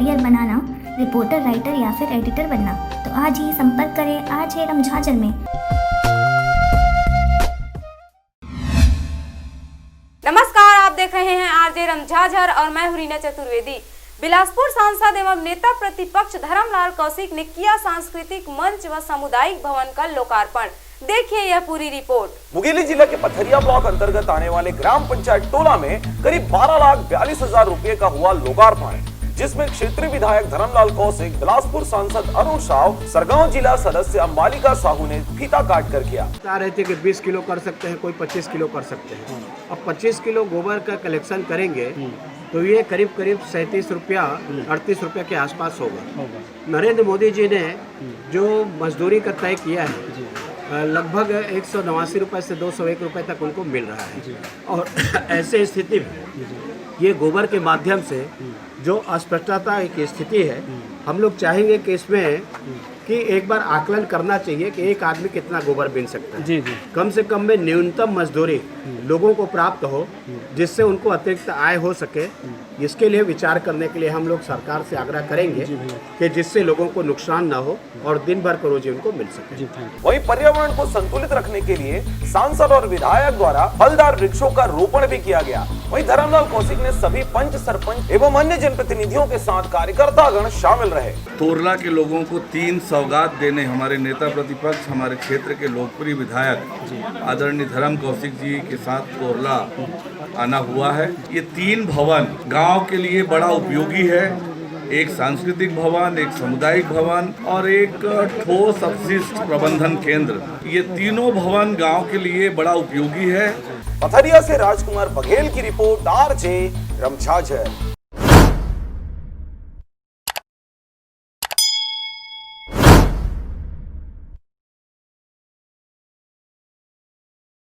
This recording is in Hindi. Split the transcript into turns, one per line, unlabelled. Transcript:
करियर बनाना, रिपोर्टर, राइटर या फिर एडिटर बनना, तो आज ही संपर्क करें RJ रमझाझर में।
नमस्कार, आप देख रहे हैं RJ रमझाझर और मैं हूं रीना चतुर्वेदी। बिलासपुर सांसद एवं नेता प्रतिपक्ष धर्मलाल कौशिक ने किया सांस्कृतिक मंच व सामुदायिक भवन का लोकार्पण। देखिए यह पूरी रिपोर्ट।
मुंगेली जिला के पथरिया ब्लॉक अंतर्गत आने वाले ग्राम पंचायत टोला में करीब 12,42,000 रुपए का हुआ लोकार्पण, जिसमें क्षेत्रीय विधायक धर्मलाल कौशिक, बिलासपुर सांसद अरुण साव, सरगांव जिला सदस्य अंबालिका साहू ने फीता काट कर किया।
बता रहे थे कि 20 किलो कर सकते हैं, कोई 25 किलो कर सकते हैं। अब 25 किलो गोबर का कलेक्शन करेंगे तो ये करीब 37 रुपया 38 रुपया के आसपास होगा। नरेंद्र मोदी जी ने जो मजदूरी का तय किया है, लगभग 189 रुपये से 201 रुपये तक उनको मिल रहा है। और ऐसे स्थिति में ये गोबर के माध्यम से जो अस्पष्टता की स्थिति है, हम लोग चाहेंगे कि इसमें कि एक बार आकलन करना चाहिए कि एक आदमी कितना गोबर बीन सकता है। जी। कम से कम में न्यूनतम मजदूरी लोगों को प्राप्त हो, जिससे उनको अतिरिक्त आय हो सके। इसके लिए विचार करने के लिए हम लोग सरकार से आग्रह करेंगे कि जिससे लोगों को नुकसान ना हो और दिन भर का रोजी उनको मिल सके।
वहीं पर्यावरण को संतुलित रखने के लिए सांसद और विधायक द्वारा फलदार वृक्षों का रोपण भी किया गया। वहीं धर्मलाल कौशिक ने सभी पंच, सरपंच एवं अन्य जनप्रतिनिधियों के साथ कार्यकर्तागण शामिल रहे।
तोरला के लोगों को 3 सौगात देने हमारे नेता प्रतिपक्ष, हमारे क्षेत्र के लोकप्रिय विधायक आदरणीय धर्म कौशिक जी के साथ तोरला आना हुआ है। ये 3 भवन गांव के लिए बड़ा उपयोगी है। एक सांस्कृतिक भवन, एक सामुदायिक भवन और एक ठोस अपशिष्ट प्रबंधन केंद्र। ये तीनों भवन गांव के लिए बड़ा उपयोगी है।
पथरिया से राजकुमार बघेल की रिपोर्ट, RJ रमझाझर।